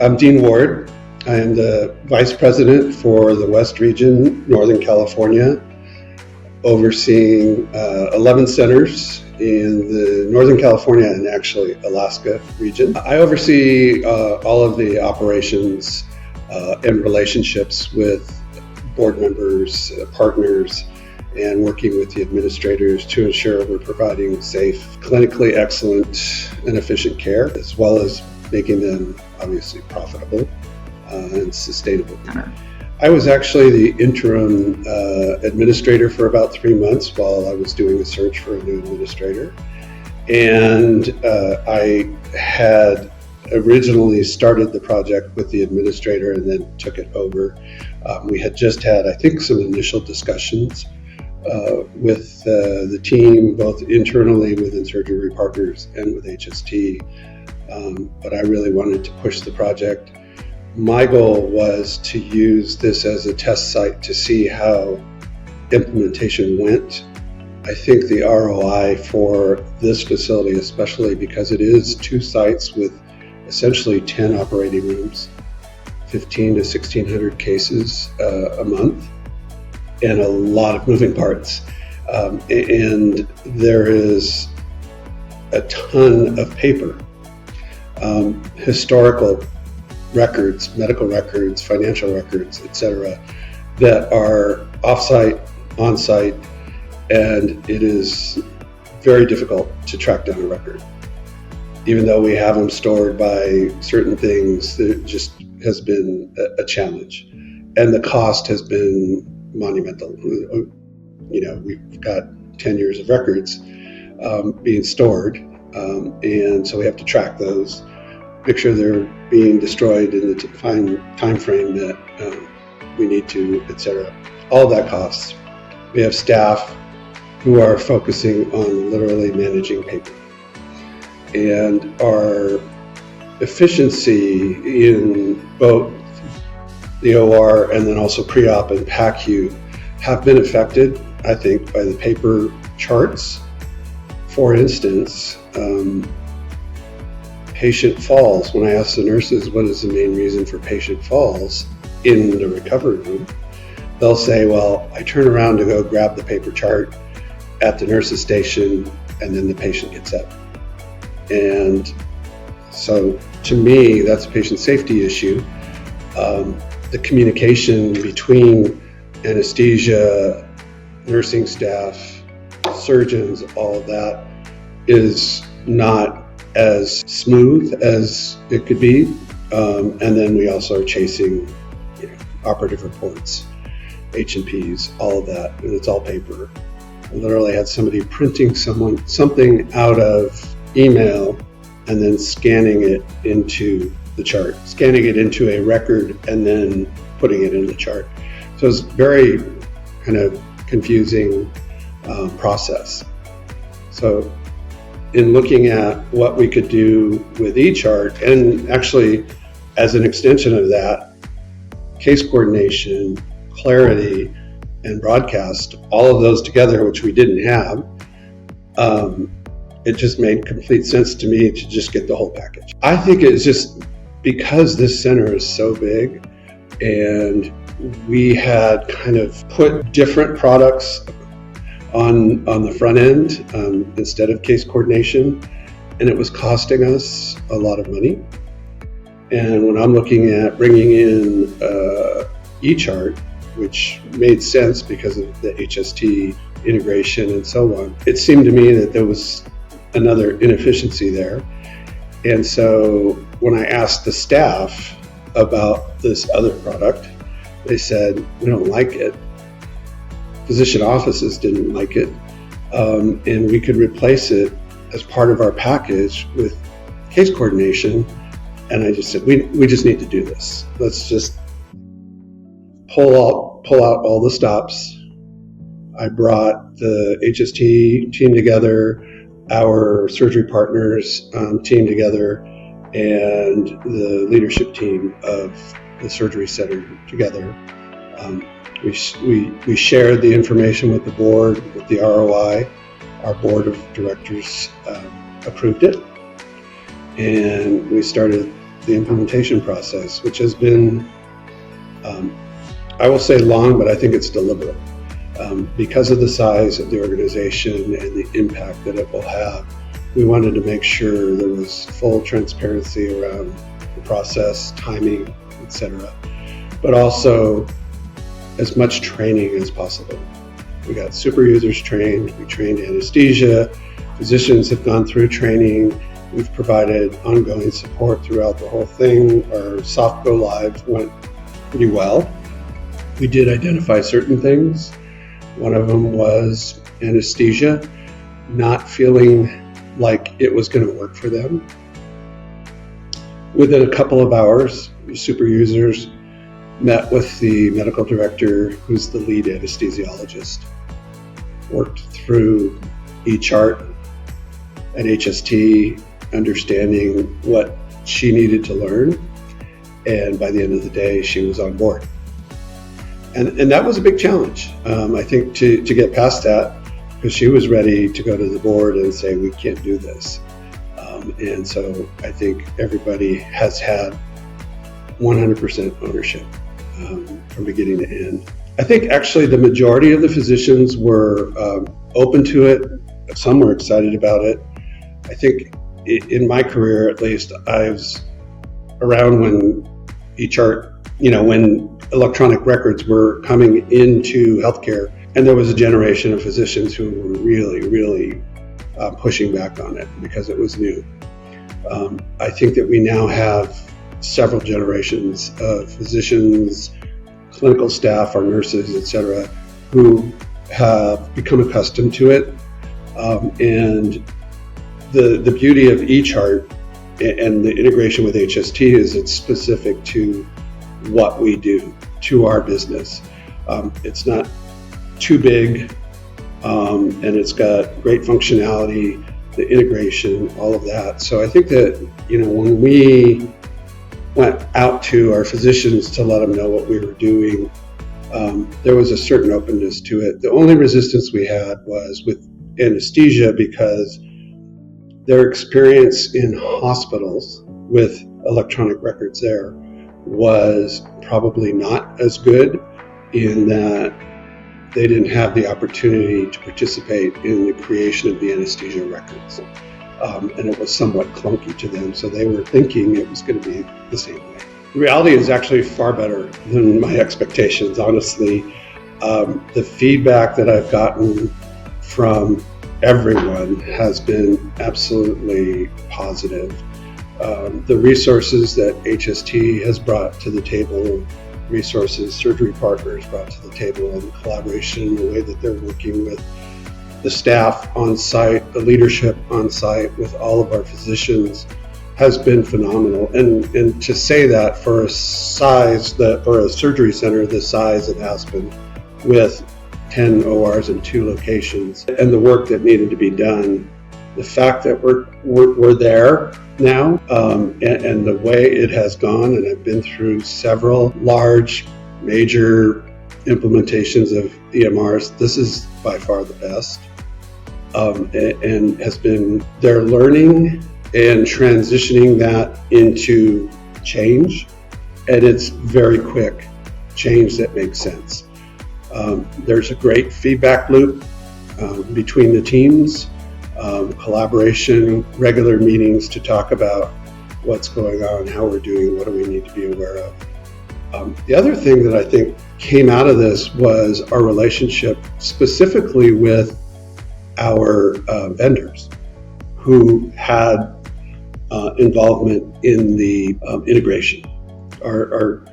I'm Dean Ward. I am the Vice President for the West Region, Northern California, overseeing 11 centers in the Northern California and actually Alaska region. I oversee all of the operations and relationships with board members, partners, and working with the administrators to ensure we're providing safe, clinically excellent and efficient care, as well as making them obviously profitable and sustainable. I was actually the interim administrator for about 3 months while I was doing a search for a new administrator. And I had originally started the project with the administrator and then took it over. We had just had, I think, some initial discussions with the team, both internally within Surgery Partners and with HST. But I really wanted to push the project. My goal was to use this as a test site to see how implementation went. I think the ROI for this facility, especially because it is 2 sites with essentially 10 operating rooms, 15 to 1,600 cases a month, and a lot of moving parts. And there is a ton of paper, historical records, medical records, financial records, etc., that are off-site, on-site, and it is very difficult to track down a record. Even though we have them stored by certain things, it just has been a challenge. And the cost has been monumental. You know, we've got 10 years of records being stored, and so we have to track those, make sure they're being destroyed in the time frame that we need to, etc. All that costs. We have staff who are focusing on literally managing paper. And our efficiency in both the OR and then also pre-op and PACU have been affected, I think, by the paper charts. For instance, patient falls. When I ask the nurses what is the main reason for patient falls in the recovery room, they'll say, well, I turn around to go grab the paper chart at the nurse's station and then the patient gets up. And so to me, that's a patient safety issue. The communication between anesthesia, nursing staff, surgeons, all of that is not as smooth as it could be. And then we also are chasing operative reports, H&Ps, all of that, and it's all paper. I literally had somebody printing something out of email and then scanning it into the chart, scanning it into a record and then putting it in the chart. So it's very kind of confusing process. So in looking at what we could do with eChart, and actually as an extension of that, case coordination, clarity, and broadcast, all of those together, which we didn't have, it just made complete sense to me to just get the whole package. I think it's just because this center is so big and we had kind of put different products on the front end instead of case coordination, and it was costing us a lot of money. And when I'm looking at bringing in eChart, which made sense because of the HST integration and so on, it seemed to me that there was another inefficiency there. And so when I asked the staff about this other product, they said, we don't like it. Physician offices didn't like it. And we could replace it as part of our package with case coordination. And I just said, we just need to do this. Let's just pull out all the stops. I brought the HST team together, our Surgery Partners team together, and the leadership team of the Surgery Center together. We shared the information with the board, with the ROI. Our board of directors approved it, and we started the implementation process, which has been, I will say long, but I think it's deliberate. Because of the size of the organization and the impact that it will have, we wanted to make sure there was full transparency around the process, timing, etc., but also as much training as possible. We got super users trained, we trained anesthesia, physicians have gone through training, we've provided ongoing support throughout the whole thing. Our soft go live went pretty well. We did identify certain things. One of them was anesthesia, not feeling like it was going to work for them. Within a couple of hours, the super users met with the medical director, who's the lead anesthesiologist, worked through e-chart and HST, understanding what she needed to learn, and by the end of the day, she was on board. And that was a big challenge, I think, to get past that, because she was ready to go to the board and say, we can't do this. And so I think everybody has had 100% ownership from beginning to end. I think actually the majority of the physicians were open to it. Some were excited about it. I think in my career, at least, I was around when e-chart, when electronic records were coming into healthcare, and there was a generation of physicians who were really pushing back on it because it was new. I think that we now have several generations of physicians, clinical staff, our nurses, etc., who have become accustomed to it. And the beauty of e-chart and the integration with HST is it's specific to what we do, to our business. It's not too big, and it's got great functionality, the integration, all of that. So I think that, when we went out to our physicians to let them know what we were doing, there was a certain openness to it. The only resistance we had was with anesthesia, because their experience in hospitals with electronic records there was probably not as good, in that they didn't have the opportunity to participate in the creation of the anesthesia records. And it was somewhat clunky to them, so they were thinking it was going to be the same way. The reality is actually far better than my expectations, honestly. The feedback that I've gotten from everyone has been absolutely positive. The resources that HST has brought to the table, resources Surgery Partners brought to the table, and the collaboration, the way that they're working with the staff on site, the leadership on site with all of our physicians, has been phenomenal. And to say that for a surgery center the size of Aspen, with 10 ORs in 2 locations, and the work that needed to be done, the fact that we're there now, and the way it has gone, and I've been through several large, major implementations of EMRs, this is by far the best, and has been their learning and transitioning that into change, and it's very quick change that makes sense. There's a great feedback loop between the teams, collaboration, regular meetings to talk about what's going on, how we're doing, what do we need to be aware of. The other thing that I think came out of this was our relationship specifically with our vendors who had involvement in the integration. Our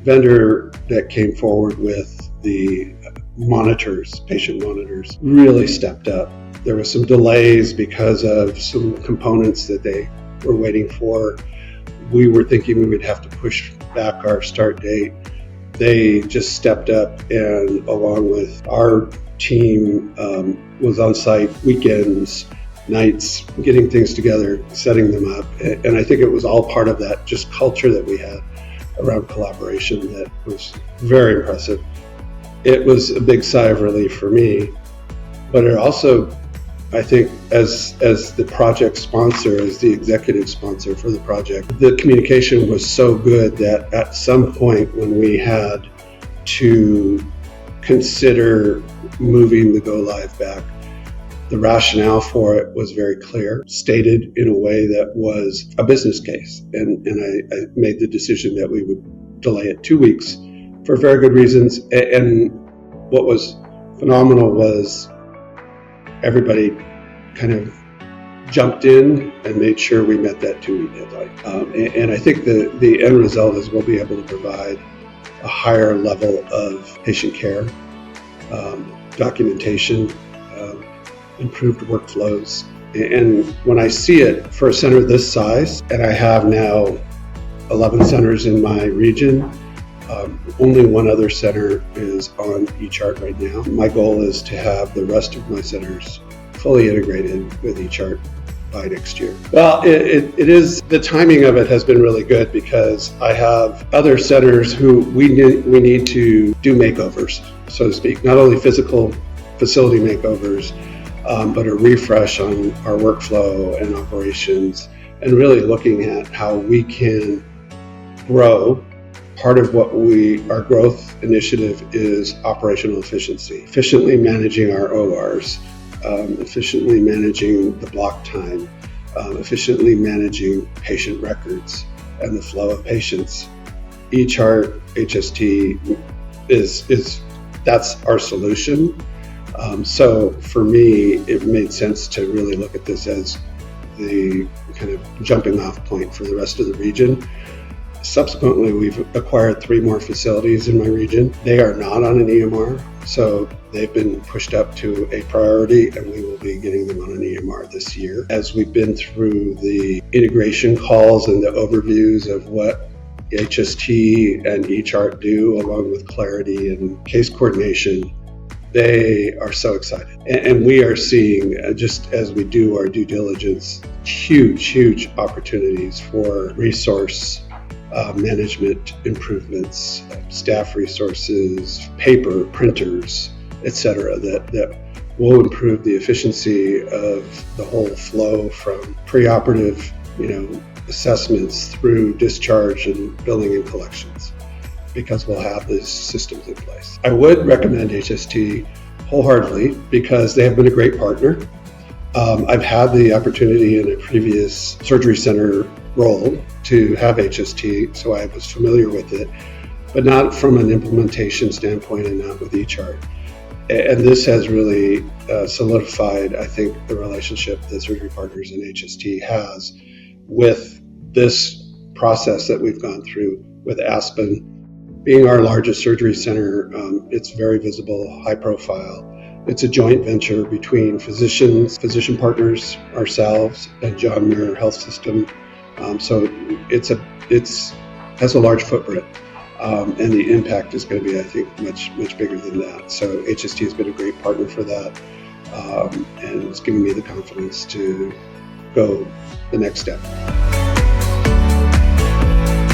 vendor that came forward with the monitors, patient monitors, really stepped up. There was some delays because of some components that they were waiting for. We were thinking we would have to push back our start date. They just stepped up, and along with our team, was on site weekends, nights, getting things together, setting them up. And I think it was all part of that just culture that we had around collaboration that was very impressive. It was a big sigh of relief for me, but it also I think as the project sponsor, as the executive sponsor for the project, the communication was so good that at some point when we had to consider moving the go live back, the rationale for it was very clear, stated in a way that was a business case. And I made the decision that we would delay it 2 weeks for very good reasons. And what was phenomenal was everybody kind of jumped in and made sure we met that 2-week deadline. And I think the end result is we'll be able to provide a higher level of patient care, documentation, improved workflows. And when I see it for a center this size, and I have now 11 centers in my region, only one other center is on eChart right now. My goal is to have the rest of my centers fully integrated with eChart by next year. Well, it is, the timing of it has been really good because I have other centers who we need to do makeovers, so to speak, not only physical facility makeovers, but a refresh on our workflow and operations, and really looking at how we can grow. Part of what our growth initiative is operational efficiency, efficiently managing our ORs, efficiently managing the block time, efficiently managing patient records and the flow of patients. eChart, HST that's our solution. So for me, it made sense to really look at this as the kind of jumping off point for the rest of the region. Subsequently, we've acquired 3 more facilities in my region. They are not on an EMR, so they've been pushed up to a priority, and we will be getting them on an EMR this year. As we've been through the integration calls and the overviews of what HST and eChart do, along with Clarity and case coordination, they are so excited. And we are seeing, just as we do our due diligence, huge opportunities for resource management improvements, staff resources, paper, printers, etc., that will improve the efficiency of the whole flow from preoperative, assessments through discharge and billing and collections, because we'll have these systems in place. I would recommend HST wholeheartedly because they have been a great partner. I've had the opportunity in a previous surgery center role to have HST, so I was familiar with it, but not from an implementation standpoint and not with eChart. And this has really solidified, I think, the relationship that Surgery Partners and HST has with this process that we've gone through with Aspen. Being our largest surgery center, it's very visible, high profile. It's a joint venture between physician partners, ourselves, and John Muir Health System. So it has a large footprint, and the impact is going to be, I think, much bigger than that. So HST has been a great partner for that, and it's giving me the confidence to go the next step.